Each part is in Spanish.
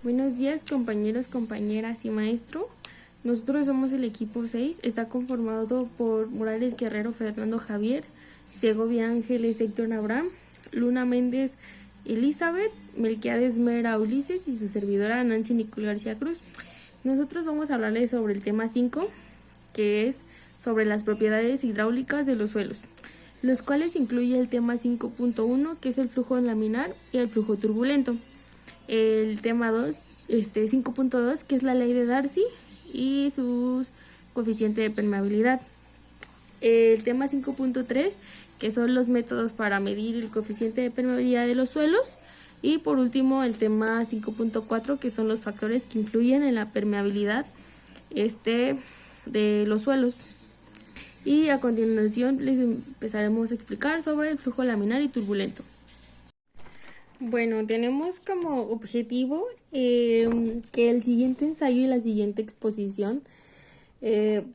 Buenos días, compañeros, compañeras y maestro. Nosotros somos el equipo 6. Está conformado por Morales Guerrero, Fernando Javier, Segovia Ángeles, Héctor Abraham, Luna Méndez, Elizabeth, Melquiades Mera Ulises y su servidora Nancy Nicole García Cruz. Nosotros vamos a hablarles sobre el tema 5, que es sobre las propiedades hidráulicas de los suelos, los cuales incluye el tema 5.1, que es el flujo laminar y el flujo turbulento. El tema 2, 5.2, que es la ley de Darcy y su coeficiente de permeabilidad. El tema 5.3, que son los métodos para medir el coeficiente de permeabilidad de los suelos. Y por último, el tema 5.4, que son los factores que influyen en la permeabilidad de los suelos. Y a continuación les empezaremos a explicar sobre el flujo laminar y turbulento. Bueno, tenemos como objetivo que el siguiente ensayo y la siguiente exposición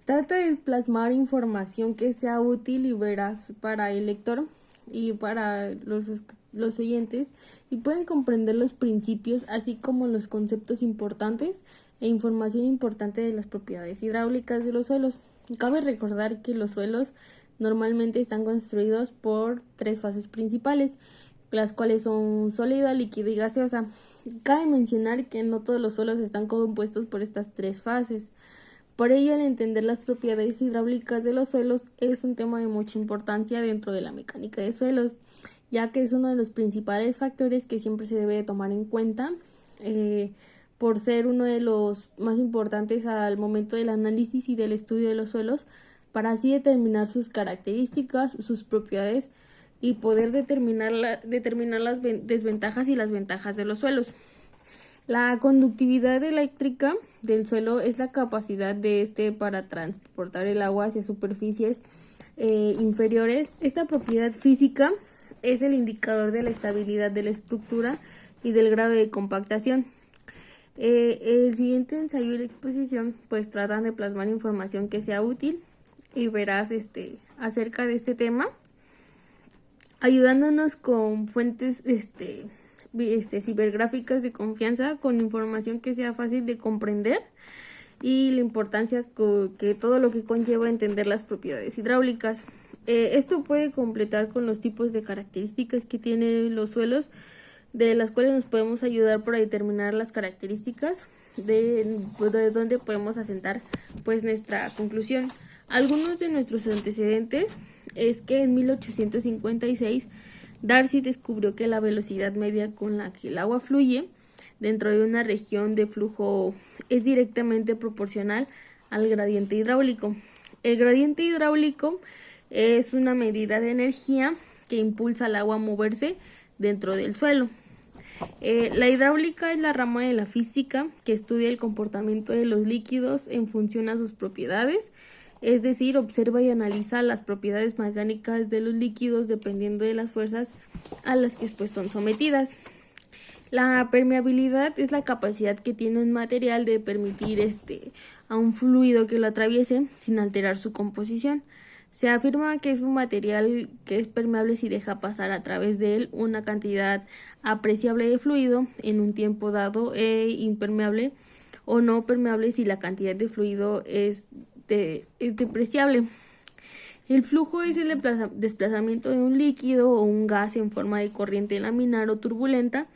trata de plasmar información que sea útil y veraz para el lector y para los oyentes, y pueden comprender los principios así como los conceptos importantes e información importante de las propiedades hidráulicas de los suelos. Cabe recordar que los suelos normalmente están construidos por 3 fases principales, las cuales son sólida, líquida y gaseosa. Cabe mencionar que no todos los suelos están compuestos por estas 3 fases. Por ello, el entender las propiedades hidráulicas de los suelos es un tema de mucha importancia dentro de la mecánica de suelos, ya que es uno de los principales factores que siempre se debe tomar en cuenta, por ser uno de los más importantes al momento del análisis y del estudio de los suelos, para así determinar sus características, sus propiedades y poder determinar las desventajas y las ventajas de los suelos. La conductividad eléctrica del suelo es la capacidad de para transportar el agua hacia superficies inferiores. Esta propiedad física es el indicador de la estabilidad de la estructura y del grado de compactación. El siguiente ensayo y la exposición pues tratan de plasmar información que sea útil y veraz acerca de este tema, ayudándonos con fuentes cibergráficas de confianza, con información que sea fácil de comprender y la importancia que todo lo que conlleva entender las propiedades hidráulicas. Esto puede completar con los tipos de características que tienen los suelos, de las cuales nos podemos ayudar para determinar las características de dónde podemos asentar pues nuestra conclusión. Algunos de nuestros antecedentes es que en 1856 Darcy descubrió que la velocidad media con la que el agua fluye dentro de una región de flujo es directamente proporcional al gradiente hidráulico. El gradiente hidráulico es una medida de energía que impulsa al agua a moverse dentro del suelo. La hidráulica es la rama de la física que estudia el comportamiento de los líquidos en función a sus propiedades. Es decir, observa y analiza las propiedades mecánicas de los líquidos dependiendo de las fuerzas a las que pues, son sometidas. La permeabilidad es la capacidad que tiene un material de permitir a un fluido que lo atraviese sin alterar su composición. Se afirma que es un material que es permeable si deja pasar a través de él una cantidad apreciable de fluido en un tiempo dado, e impermeable o no permeable si la cantidad de fluido es depreciable. El flujo es el desplazamiento de un líquido o un gas en forma de corriente laminar o turbulenta,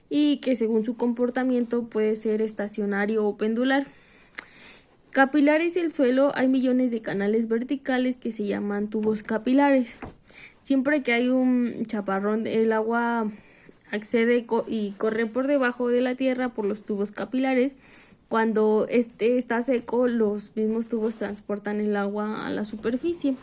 y que según su comportamiento puede ser estacionario o pendular. Capilares del suelo: hay millones de canales verticales que se llaman tubos capilares. Siempre que hay un chaparrón, el agua accede y corre por debajo de la tierra por los tubos capilares. Cuando está seco, los mismos tubos transportan el agua a la superficie.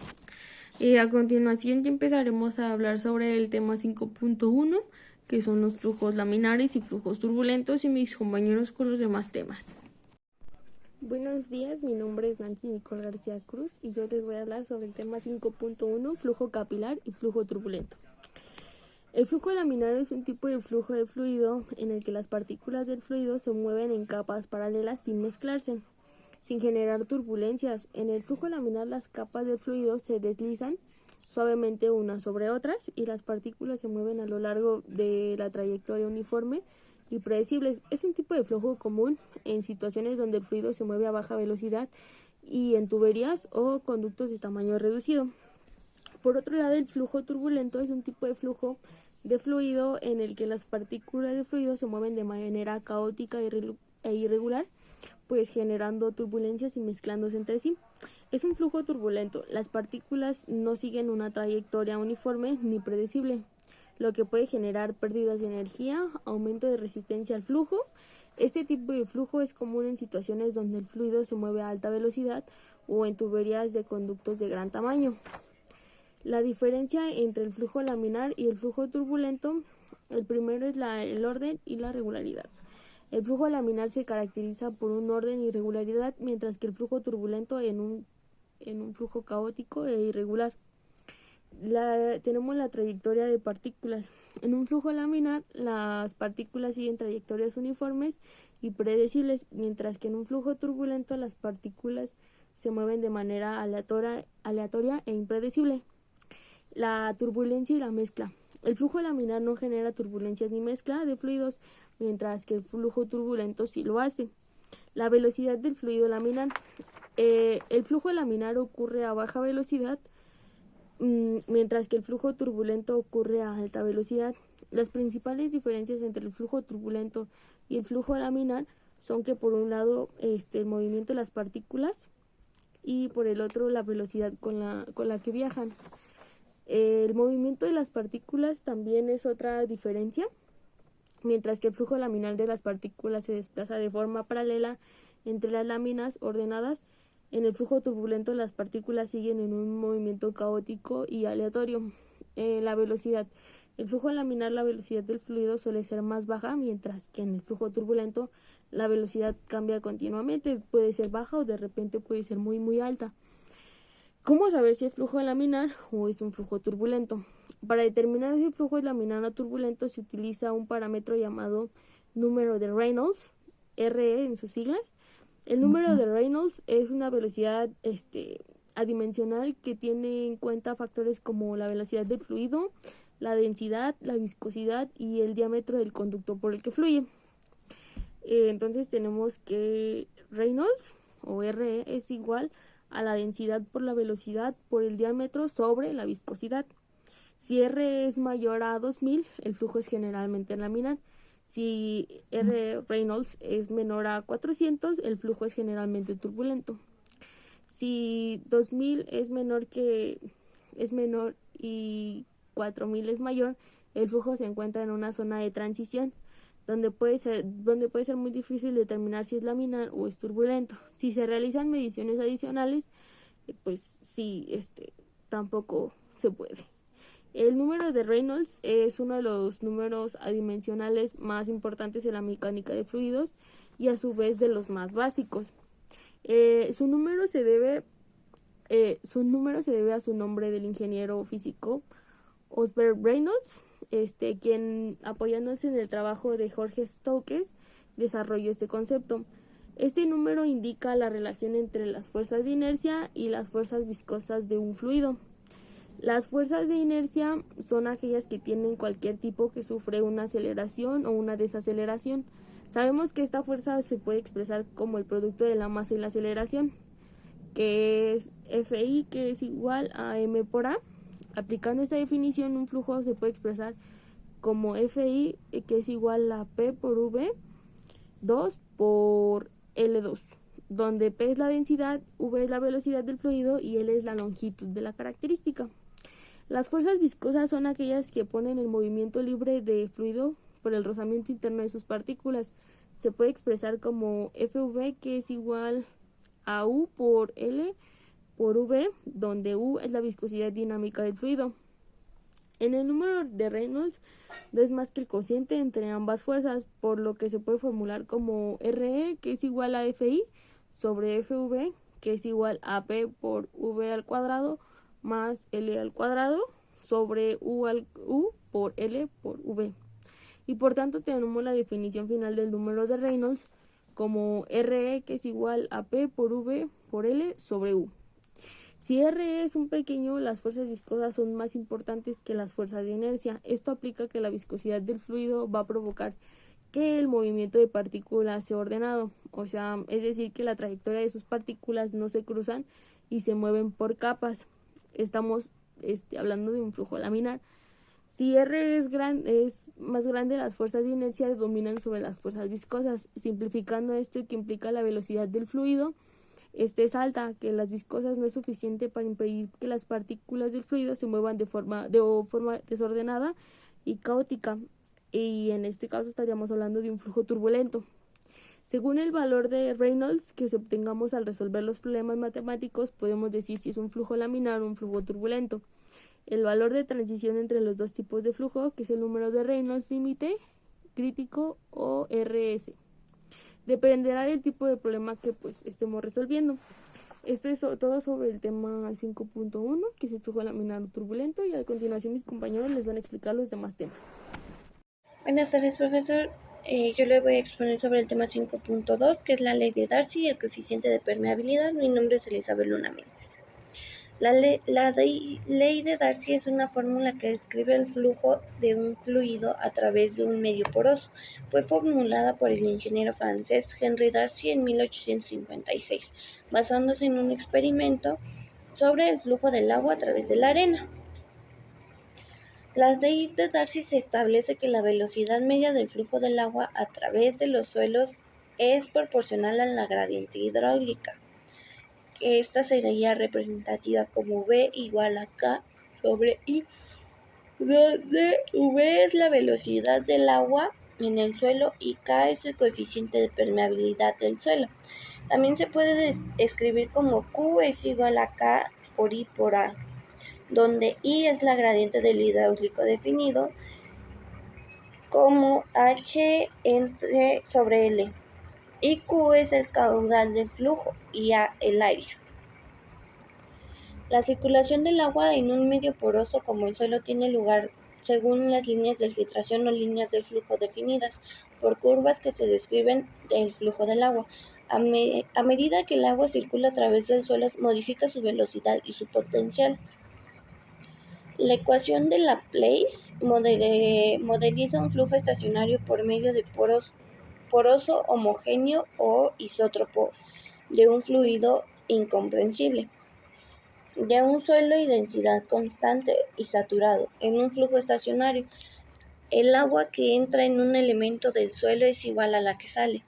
A continuación ya empezaremos a hablar sobre el tema 5.1, que son los flujos laminares y flujos turbulentos, y mis compañeros con los demás temas. Buenos días, mi nombre es Nancy Nicole García Cruz y yo les voy a hablar sobre el tema 5.1, flujo capilar y flujo turbulento. El flujo laminar es un tipo de flujo de fluido en el que las partículas del fluido se mueven en capas paralelas sin mezclarse, sin generar turbulencias. En el flujo laminar las capas del fluido se deslizan suavemente unas sobre otras y las partículas se mueven a lo largo de la trayectoria uniforme y predecibles. Es un tipo de flujo común en situaciones donde el fluido se mueve a baja velocidad y en tuberías o conductos de tamaño reducido. Por otro lado, el flujo turbulento es un tipo de flujo de fluido en el que las partículas de fluido se mueven de manera caótica e irregular, pues generando turbulencias y mezclándose entre sí. Es un flujo turbulento. Las partículas no siguen una trayectoria uniforme ni predecible, lo que puede generar pérdidas de energía, aumento de resistencia al flujo. Este tipo de flujo es común en situaciones donde el fluido se mueve a alta velocidad o en tuberías de conductos de gran tamaño. La diferencia entre el flujo laminar y el flujo turbulento, el primero es el orden y la regularidad. El flujo laminar se caracteriza por un orden y regularidad, mientras que el flujo turbulento en un flujo caótico e irregular. Tenemos la trayectoria de partículas. En un flujo laminar, las partículas siguen trayectorias uniformes y predecibles, mientras que en un flujo turbulento las partículas se mueven de manera aleatoria e impredecible. La turbulencia y la mezcla. El flujo laminar no genera turbulencias ni mezcla de fluidos, mientras que el flujo turbulento sí lo hace. La velocidad del fluido laminar. El flujo laminar ocurre a baja velocidad, mientras que el flujo turbulento ocurre a alta velocidad. Las principales diferencias entre el flujo turbulento y el flujo laminar son que por un lado el movimiento de las partículas y por el otro la velocidad con la que viajan. El movimiento de las partículas también es otra diferencia. Mientras que el flujo laminar de las partículas se desplaza de forma paralela entre las láminas ordenadas, en el flujo turbulento las partículas siguen en un movimiento caótico y aleatorio. La velocidad. El flujo laminar, la velocidad del fluido suele ser más baja, mientras que en el flujo turbulento la velocidad cambia continuamente, puede ser baja o de repente puede ser muy muy alta. ¿Cómo saber si es flujo laminar o es un flujo turbulento? Para determinar si el flujo es laminar o turbulento se utiliza un parámetro llamado número de Reynolds, RE en sus siglas. El número de Reynolds es una velocidad adimensional que tiene en cuenta factores como la velocidad del fluido, la densidad, la viscosidad y el diámetro del conducto por el que fluye. Entonces tenemos que Reynolds o RE es igual a la densidad por la velocidad por el diámetro sobre la viscosidad. Si R es mayor a 2000, el flujo es generalmente laminar. Si R Reynolds es menor a 400, el flujo es generalmente turbulento. Si 2000 es menor y 4000 es mayor, el flujo se encuentra en una zona de transición, donde puede ser muy difícil determinar si es laminar o es turbulento. Si se realizan mediciones adicionales, pues sí, tampoco se puede. El número de Reynolds es uno de los números adimensionales más importantes en la mecánica de fluidos y a su vez de los más básicos. Su número se debe a su nombre del ingeniero físico Osbert Reynolds, quien, apoyándose en el trabajo de Jorge Stokes, desarrolló este concepto. Este número indica la relación entre las fuerzas de inercia y las fuerzas viscosas de un fluido. Las fuerzas de inercia son aquellas que tienen cualquier tipo que sufre una aceleración o una desaceleración. Sabemos que esta fuerza se puede expresar como el producto de la masa y la aceleración, que es Fi, que es igual a m por a. Aplicando esta definición, un flujo se puede expresar como Fi, que es igual a P por V, 2 por L2, donde P es la densidad, V es la velocidad del fluido y L es la longitud de la característica. Las fuerzas viscosas son aquellas que ponen el movimiento libre de fluido por el rozamiento interno de sus partículas. Se puede expresar como Fv, que es igual a U por L por V, donde U es la viscosidad dinámica del fluido. En el número de Reynolds no es más que el cociente entre ambas fuerzas, por lo que se puede formular como Re, que es igual a Fi, sobre Fv, que es igual a P por V al cuadrado, más L al cuadrado, sobre U por L por V. Y por tanto tenemos la definición final del número de Reynolds como Re, que es igual a P por V por L sobre U. Si R es un pequeño, las fuerzas viscosas son más importantes que las fuerzas de inercia. Esto aplica que la viscosidad del fluido va a provocar que el movimiento de partículas sea ordenado, o sea, es decir, que la trayectoria de sus partículas no se cruzan y se mueven por capas. Estamos hablando de un flujo laminar. Si R es más grande, las fuerzas de inercia dominan sobre las fuerzas viscosas, simplificando esto que implica la velocidad del fluido es alta, que las viscosas no es suficiente para impedir que las partículas del fluido se muevan de forma desordenada y caótica. Y en este caso estaríamos hablando de un flujo turbulento. Según el valor de Reynolds que obtengamos al resolver los problemas matemáticos, podemos decir si es un flujo laminar o un flujo turbulento. El valor de transición entre los dos tipos de flujo, que es el número de Reynolds límite crítico o RS, dependerá del tipo de problema que pues estemos resolviendo. Esto es todo sobre el tema 5.1, que es el flujo laminar turbulento, y a continuación mis compañeros les van a explicar los demás temas. Buenas tardes, profesor. Yo le voy a exponer sobre el tema 5.2, que es la ley de Darcy y el coeficiente de permeabilidad. Mi nombre es Elizabeth Luna Méndez. La ley de Darcy es una fórmula que describe el flujo de un fluido a través de un medio poroso. Fue formulada por el ingeniero francés Henri Darcy en 1856, basándose en un experimento sobre el flujo del agua a través de la arena. La ley de Darcy se establece que la velocidad media del flujo del agua a través de los suelos es proporcional a la gradiente hidráulica, que esta sería representativa como V igual a K sobre I, donde V es la velocidad del agua en el suelo y K es el coeficiente de permeabilidad del suelo. También se puede escribir como Q es igual a K por I por A, donde I es la gradiente del hidráulico definido como H sobre L, y Q es el caudal del flujo y A el área. La circulación del agua en un medio poroso como el suelo tiene lugar según las líneas de filtración o líneas del flujo definidas por curvas que se describen del flujo del agua. A medida que el agua circula a través del suelo, modifica su velocidad y su potencial. La ecuación de Laplace modeliza un flujo estacionario por medio de poroso homogéneo o isótropo de un fluido incomprensible, de un suelo y densidad constante y saturado, en un flujo estacionario. El agua que entra en un elemento del suelo es igual a la que sale.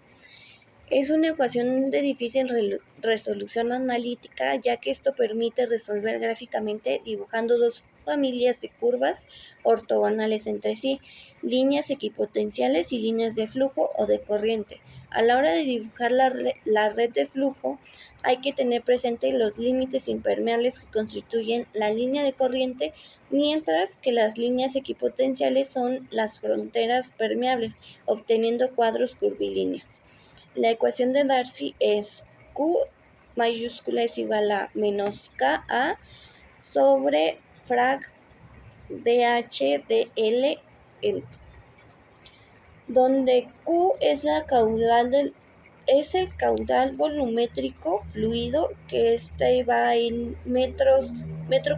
Es una ecuación de difícil resolución analítica, ya que esto permite resolver gráficamente dibujando dos familias de curvas ortogonales entre sí, líneas equipotenciales y líneas de flujo o de corriente. A la hora de dibujar la red de flujo, hay que tener presente los límites impermeables que constituyen la línea de corriente, mientras que las líneas equipotenciales son las fronteras permeables, obteniendo cuadros curvilíneos. La ecuación de Darcy es Q mayúscula es igual a menos KA sobre frac DH de L, donde Q es el caudal volumétrico fluido, que va en metro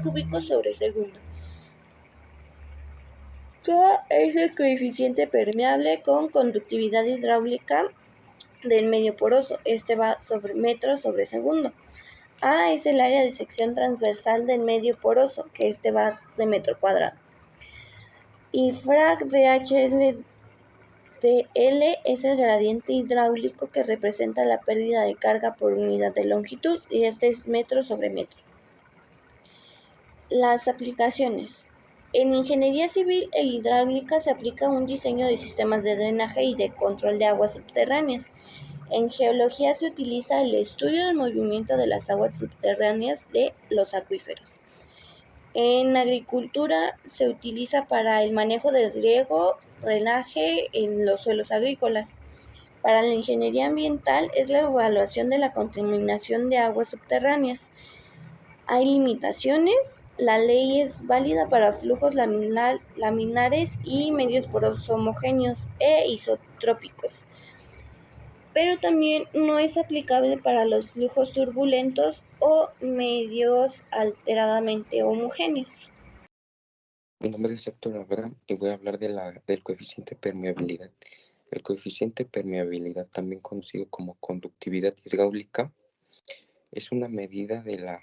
cúbico sobre segundo. K es el coeficiente permeable con conductividad hidráulica del medio poroso, va sobre metro sobre segundo. A es el área de sección transversal del medio poroso, que va de metro cuadrado. Y frac de HL de L es el gradiente hidráulico que representa la pérdida de carga por unidad de longitud, y es metro sobre metro. Las aplicaciones. En ingeniería civil e hidráulica se aplica un diseño de sistemas de drenaje y de control de aguas subterráneas. En geología se utiliza el estudio del movimiento de las aguas subterráneas de los acuíferos. En agricultura se utiliza para el manejo del riego, drenaje en los suelos agrícolas. Para la ingeniería ambiental es la evaluación de la contaminación de aguas subterráneas. Hay limitaciones. La ley es válida para flujos laminares y medios porosos homogéneos e isotrópicos, pero también no es aplicable para los flujos turbulentos o medios alteradamente homogéneos. Mi nombre es Héctor Herrera y voy a hablar del coeficiente de permeabilidad. El coeficiente de permeabilidad, también conocido como conductividad hidráulica, es una medida de la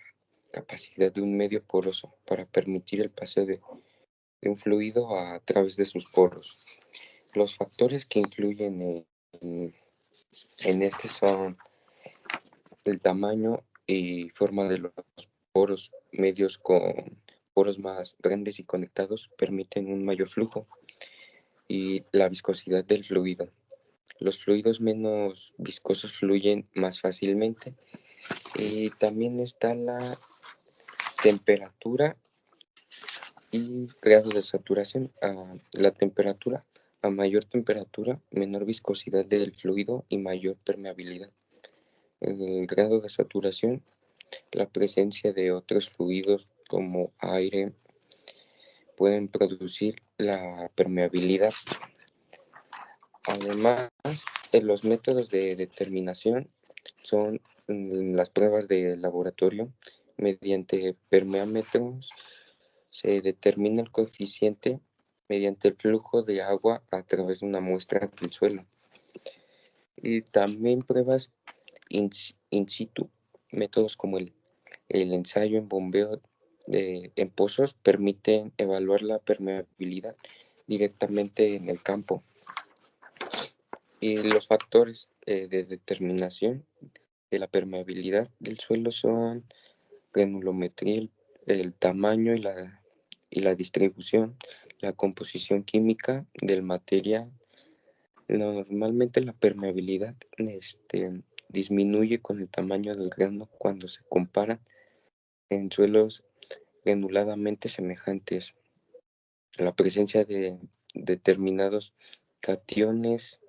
capacidad de un medio poroso para permitir el paseo de un fluido a través de sus poros. Los factores que influyen en este son el tamaño y forma de los poros. Medios con poros más grandes y conectados permiten un mayor flujo, y la viscosidad del fluido. Los fluidos menos viscosos fluyen más fácilmente. Y también está la temperatura y grado de saturación. La temperatura, a mayor temperatura, menor viscosidad del fluido y mayor permeabilidad. El grado de saturación, la presencia de otros fluidos como aire pueden producir la permeabilidad. Además, los métodos de determinación son las pruebas de laboratorio. Mediante permeámetros se determina el coeficiente mediante el flujo de agua a través de una muestra del suelo. Y también pruebas in situ, métodos como el ensayo en bombeo en pozos permiten evaluar la permeabilidad directamente en el campo. Y los factores de determinación de la permeabilidad del suelo son granulometría, el tamaño y la distribución, la composición química del material. Normalmente la permeabilidad disminuye con el tamaño del grano cuando se compara en suelos granuladamente semejantes. La presencia de determinados cationes.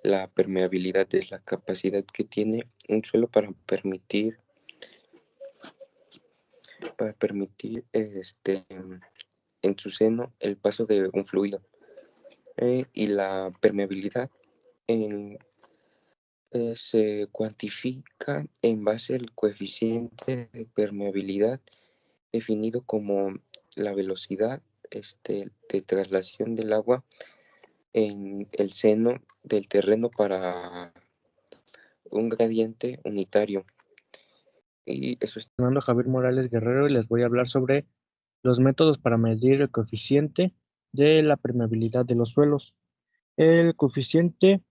La permeabilidad es la capacidad que tiene un suelo para permitir en su seno el paso de un fluido. Y la permeabilidad se cuantifica en base al coeficiente de permeabilidad definido como la velocidad de traslación del agua en el seno del terreno para un gradiente unitario. Y eso es. Fernando Javier Morales Guerrero, y les voy a hablar sobre los métodos para medir el coeficiente de la permeabilidad de los suelos. El coeficiente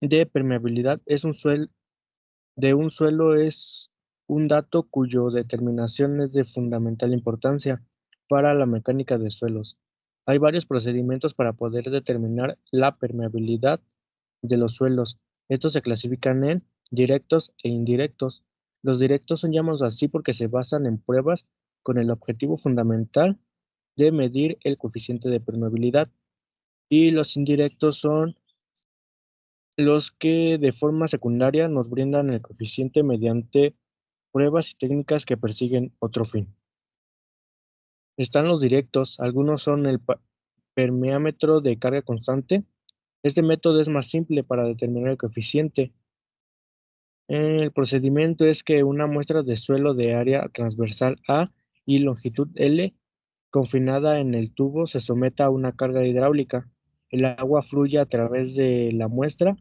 de permeabilidad de un suelo es un dato cuyo determinación es de fundamental importancia para la mecánica de suelos. Hay varios procedimientos para poder determinar la permeabilidad de los suelos. Estos se clasifican en directos e indirectos. Los directos son llamados así porque se basan en pruebas con el objetivo fundamental de medir el coeficiente de permeabilidad, y los indirectos son los que de forma secundaria nos brindan el coeficiente mediante pruebas y técnicas que persiguen otro fin. Están los directos, algunos son el permeámetro de carga constante. Este método es más simple para determinar el coeficiente. El procedimiento es que una muestra de suelo de área transversal A y longitud L confinada en el tubo se someta a una carga hidráulica. El agua fluye a través de la muestra,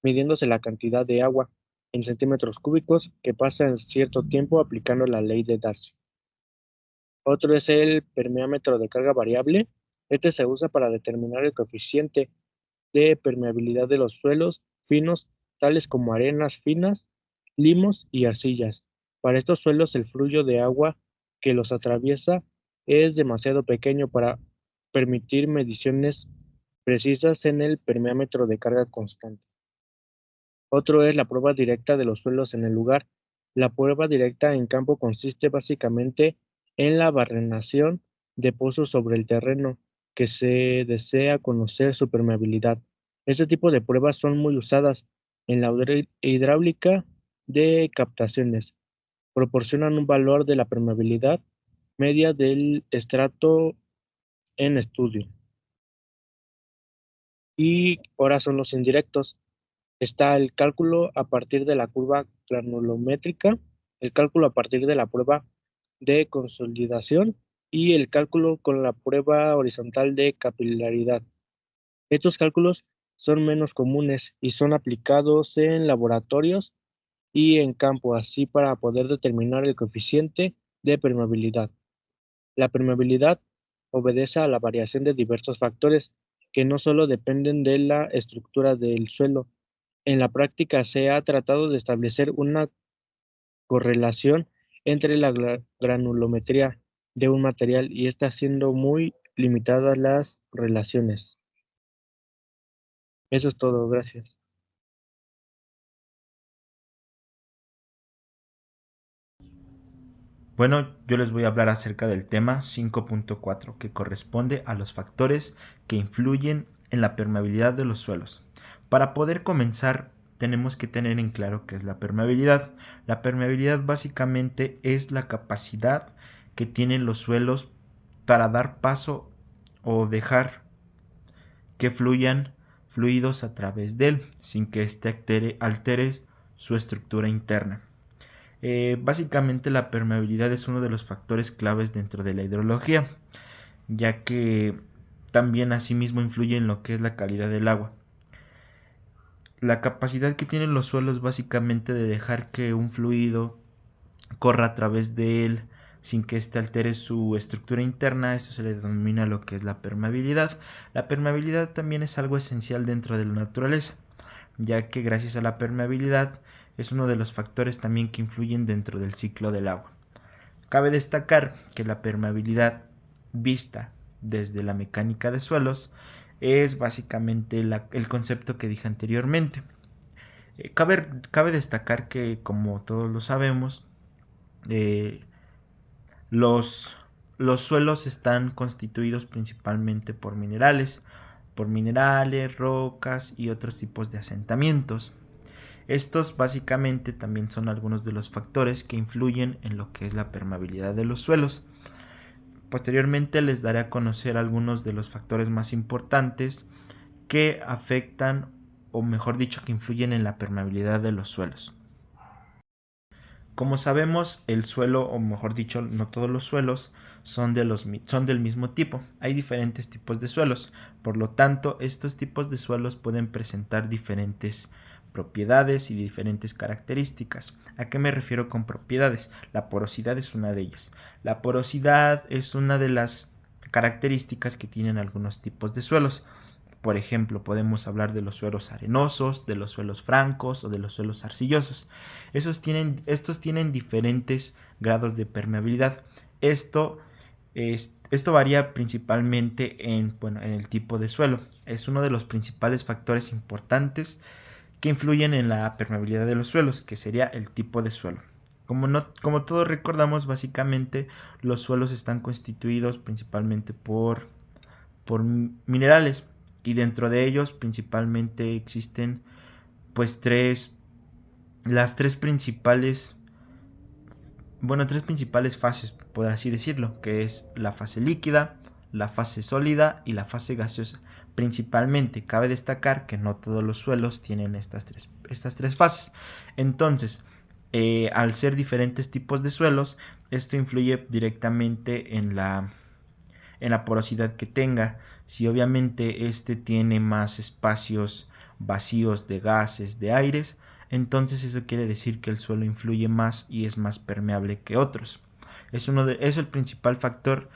midiéndose la cantidad de agua en centímetros cúbicos que pasa en cierto tiempo aplicando la ley de Darcy. Otro es el permeámetro de carga variable. Este se usa para determinar el coeficiente de permeabilidad de los suelos finos, tales como arenas finas, limos y arcillas. Para estos suelos el flujo de agua que los atraviesa es demasiado pequeño para permitir mediciones precisas en el permeámetro de carga constante. Otro es la prueba directa de los suelos en el lugar. La prueba directa en campo consiste básicamente en la barrenación de pozos sobre el terreno que se desea conocer su permeabilidad. Este tipo de pruebas son muy usadas en la hidráulica de captaciones. Proporcionan un valor de la permeabilidad media del estrato en estudio. Y ahora son los indirectos. Está el cálculo a partir de la curva granulométrica, el cálculo a partir de la prueba de consolidación y el cálculo con la prueba horizontal de capilaridad. Estos cálculos son menos comunes y son aplicados en laboratorios y en campo, así para poder determinar el coeficiente de permeabilidad. La permeabilidad obedece a la variación de diversos factores que no solo dependen de la estructura del suelo. En la práctica se ha tratado de establecer una correlación entre la granulometría de un material y está siendo muy limitadas las relaciones. Eso es todo, gracias. Bueno, yo les voy a hablar acerca del tema 5.4, que corresponde a los factores que influyen en la permeabilidad de los suelos. Para poder comenzar, tenemos que tener en claro qué es la permeabilidad. La permeabilidad básicamente es la capacidad que tienen los suelos para dar paso o dejar que fluyan fluidos a través de él, sin que éste altere su estructura interna. Básicamente la permeabilidad es uno de los factores claves dentro de la hidrología, ya que también asimismo influye en lo que es la calidad del agua. La capacidad que tienen los suelos básicamente de dejar que un fluido corra a través de él sin que éste altere su estructura interna, eso se le denomina lo que es la permeabilidad. La permeabilidad también es algo esencial dentro de la naturaleza, ya que gracias a la permeabilidad es uno de los factores también que influyen dentro del ciclo del agua. Cabe destacar que la permeabilidad vista desde la mecánica de suelos es básicamente el concepto que dije anteriormente. Cabe destacar que, como todos lo sabemos, los suelos están constituidos principalmente por minerales, rocas y otros tipos de asentamientos. Estos básicamente también son algunos de los factores que influyen en lo que es la permeabilidad de los suelos. Posteriormente les daré a conocer algunos de los factores más importantes que afectan, o mejor dicho, que influyen en la permeabilidad de los suelos. Como sabemos, el suelo, o mejor dicho, no todos los suelos son del mismo tipo. Hay diferentes tipos de suelos. Por lo tanto, estos tipos de suelos pueden presentar diferentes propiedades y diferentes características. ¿A qué me refiero con propiedades? La porosidad es una de ellas. La porosidad es una de las características que tienen algunos tipos de suelos. Por ejemplo, podemos hablar de los suelos arenosos, de los suelos francos o de los suelos arcillosos. Estos tienen diferentes grados de permeabilidad. Esto varía principalmente en el tipo de suelo. Es uno de los principales factores importantes que influyen en la permeabilidad de los suelos, que sería el tipo de suelo. Como todos recordamos, básicamente los suelos están constituidos principalmente por minerales, y dentro de ellos principalmente existen tres principales fases, por así decirlo, que es la fase líquida, la fase sólida y la fase gaseosa. Principalmente cabe destacar que no todos los suelos tienen estas tres fases. Entonces, al ser diferentes tipos de suelos, esto influye directamente en la porosidad que tenga. Si obviamente este tiene más espacios vacíos de gases, de aires, entonces eso quiere decir que el suelo influye más y es más permeable que otros. Es el principal factor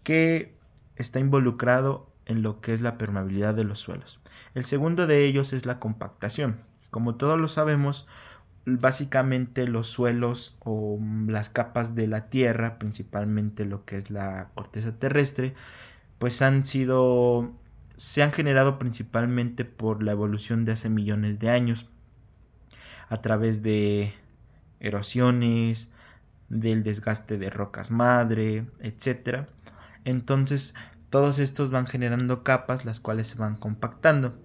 que está involucrado en lo que es la permeabilidad de los suelos. El segundo de ellos es la compactación. Como todos lo sabemos, básicamente los suelos o las capas de la tierra, principalmente lo que es la corteza terrestre, pues se han generado principalmente por la evolución de hace millones de años, a través de erosiones, del desgaste de rocas madre, etc. Entonces todos estos van generando capas, las cuales se van compactando.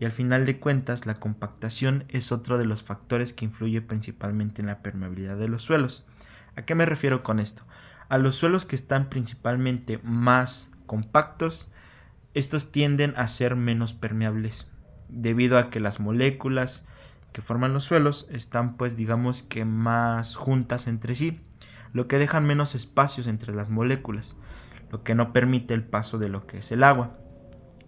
Y al final de cuentas, la compactación es otro de los factores que influye principalmente en la permeabilidad de los suelos. ¿A qué me refiero con esto? A los suelos que están principalmente más compactos, estos tienden a ser menos permeables, debido a que las moléculas que forman los suelos están digamos que más juntas entre sí, lo que dejan menos espacios entre las moléculas, lo que no permite el paso de lo que es el agua.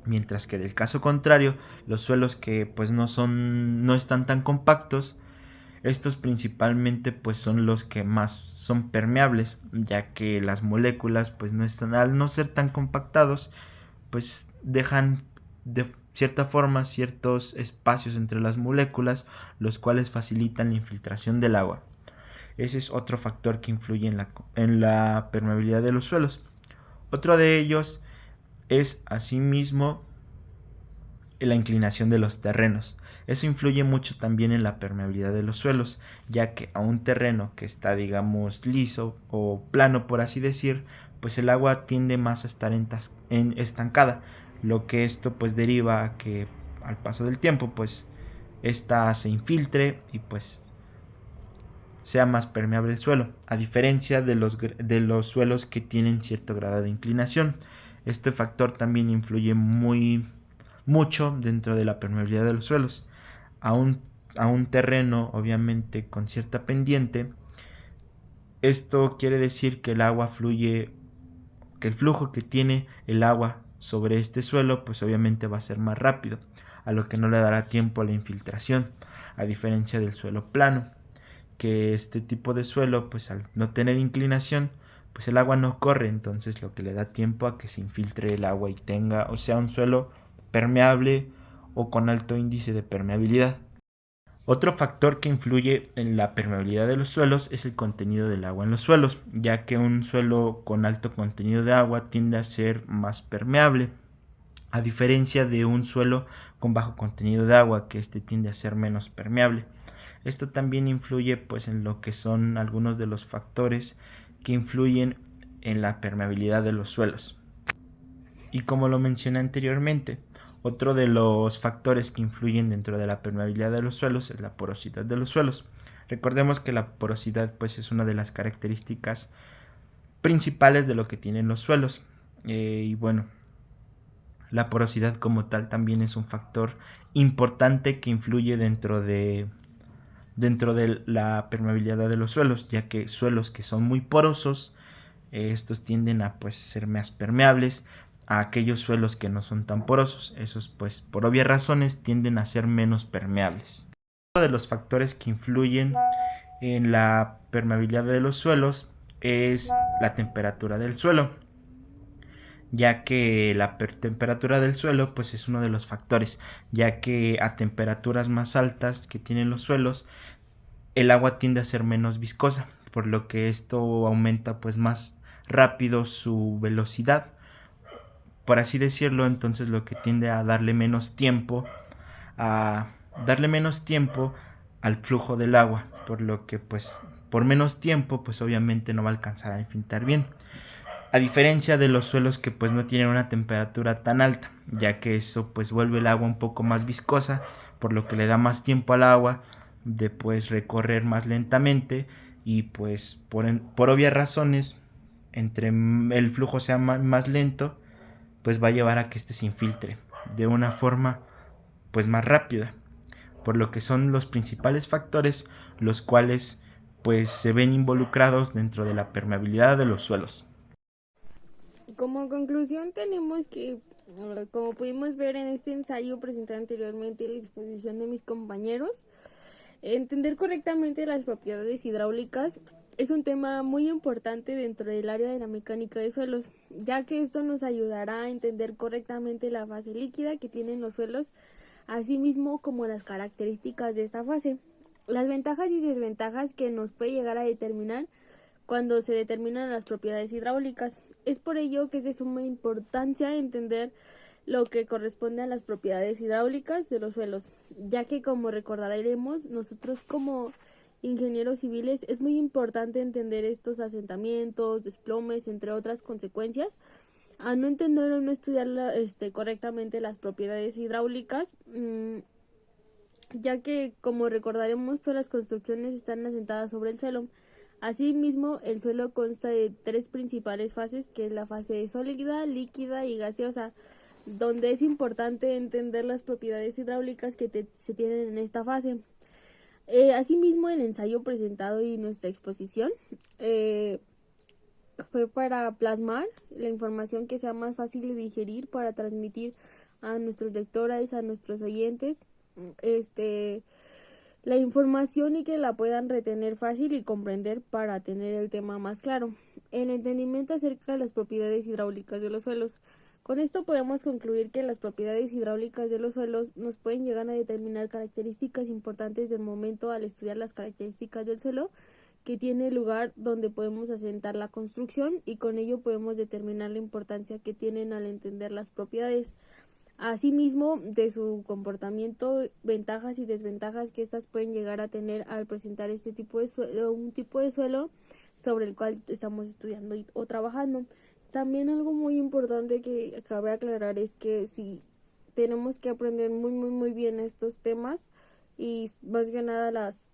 Mientras que del caso contrario, los suelos que pues no están tan compactos, estos principalmente pues son los que más son permeables, ya que las moléculas pues no están, al no ser tan compactados, pues dejan de cierta forma ciertos espacios entre las moléculas, los cuales facilitan la infiltración del agua. Ese es otro factor que influye en la permeabilidad de los suelos. Otro de ellos es asimismo la inclinación de los terrenos. Eso influye mucho también en la permeabilidad de los suelos, ya que a un terreno que está, digamos, liso o plano, por así decir, pues el agua tiende más a estar estancada, lo que esto pues deriva a que al paso del tiempo pues esta se infiltre y pues sea más permeable el suelo, a diferencia de los suelos que tienen cierto grado de inclinación. Este factor también influye mucho dentro de la permeabilidad de los suelos. A un terreno obviamente con cierta pendiente, esto quiere decir que el agua fluye, que el flujo que tiene el agua sobre este suelo pues obviamente va a ser más rápido, a lo que no le dará tiempo a la infiltración, a diferencia del suelo plano, que este tipo de suelo pues al no tener inclinación pues el agua no corre, entonces lo que le da tiempo a que se infiltre el agua y tenga, o sea, un suelo permeable o con alto índice de permeabilidad. Otro factor que influye en la permeabilidad de los suelos es el contenido del agua en los suelos, ya que un suelo con alto contenido de agua tiende a ser más permeable, a diferencia de un suelo con bajo contenido de agua, que este tiende a ser menos permeable. Esto también influye pues en lo que son algunos de los factores que influyen en la permeabilidad de los suelos. Y como lo mencioné anteriormente, otro de los factores que influyen dentro de la permeabilidad de los suelos es la porosidad de los suelos. Recordemos que la porosidad pues es una de las características principales de lo que tienen los suelos. Y bueno, la porosidad como tal también es un factor importante que influye dentro de la permeabilidad de los suelos, ya que suelos que son muy porosos, estos tienden a pues ser más permeables a aquellos suelos que no son tan porosos. Esos pues por obvias razones tienden a ser menos permeables. Uno de los factores que influyen en la permeabilidad de los suelos es la temperatura del suelo, ya que la temperatura del suelo pues es uno de los factores, ya que a temperaturas más altas que tienen los suelos el agua tiende a ser menos viscosa, por lo que esto aumenta pues más rápido su velocidad, por así decirlo. Entonces lo que tiende a darle menos tiempo al flujo del agua, por lo que pues por menos tiempo pues obviamente no va a alcanzar a infiltrar bien, a diferencia de los suelos que pues no tienen una temperatura tan alta, ya que eso pues vuelve el agua un poco más viscosa, por lo que le da más tiempo al agua de pues recorrer más lentamente, y pues por obvias razones, entre el flujo sea más lento, pues va a llevar a que este se infiltre de una forma pues más rápida, por lo que son los principales factores los cuales pues se ven involucrados dentro de la permeabilidad de los suelos. Como conclusión tenemos que, como pudimos ver en este ensayo presentado anteriormente en la exposición de mis compañeros, entender correctamente las propiedades hidráulicas es un tema muy importante dentro del área de la mecánica de suelos, ya que esto nos ayudará a entender correctamente la fase líquida que tienen los suelos, así mismo como las características de esta fase, las ventajas y desventajas que nos puede llegar a determinar cuando se determinan las propiedades hidráulicas. Es por ello que es de suma importancia entender lo que corresponde a las propiedades hidráulicas de los suelos, ya que, como recordaremos, nosotros como ingenieros civiles es muy importante entender estos asentamientos, desplomes, entre otras consecuencias. A no entender o no estudiar correctamente las propiedades hidráulicas, ya que, como recordaremos, todas las construcciones están asentadas sobre el suelo. Asimismo, el suelo consta de tres principales fases, que es la fase sólida, líquida y gaseosa, donde es importante entender las propiedades hidráulicas que se tienen en esta fase. Asimismo, el ensayo presentado y nuestra exposición fue para plasmar la información que sea más fácil de digerir para transmitir a nuestros lectores, a nuestros oyentes, la información y que la puedan retener fácil y comprender para tener el tema más claro. El entendimiento acerca de las propiedades hidráulicas de los suelos. Con esto podemos concluir que las propiedades hidráulicas de los suelos nos pueden llegar a determinar características importantes del momento al estudiar las características del suelo que tiene lugar donde podemos asentar la construcción, y con ello podemos determinar la importancia que tienen al entender las propiedades. Asimismo, de su comportamiento, ventajas y desventajas que éstas pueden llegar a tener al presentar este tipo de suelo, un tipo de suelo sobre el cual estamos estudiando o trabajando. También algo muy importante que cabe aclarar es que si tenemos que aprender muy bien estos temas, y más que nada las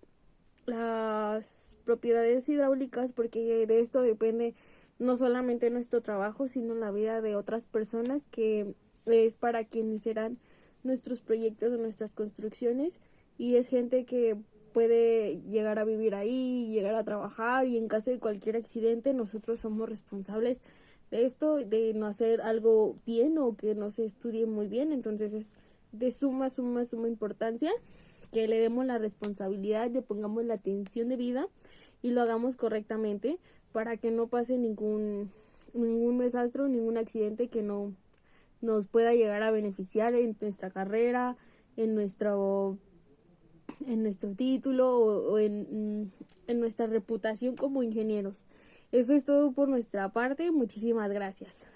propiedades hidráulicas, porque de esto depende no solamente nuestro trabajo, sino la vida de otras personas, que es para quienes serán nuestros proyectos o nuestras construcciones, y es gente que puede llegar a vivir ahí, llegar a trabajar, y en caso de cualquier accidente nosotros somos responsables de esto, de no hacer algo bien o que no se estudie muy bien. Entonces es de suma importancia que le demos la responsabilidad, le pongamos la atención debida y lo hagamos correctamente para que no pase ningún desastre, ningún accidente que no nos pueda llegar a beneficiar en nuestra carrera, en nuestro título o en nuestra reputación como ingenieros. Eso es todo por nuestra parte. Muchísimas gracias.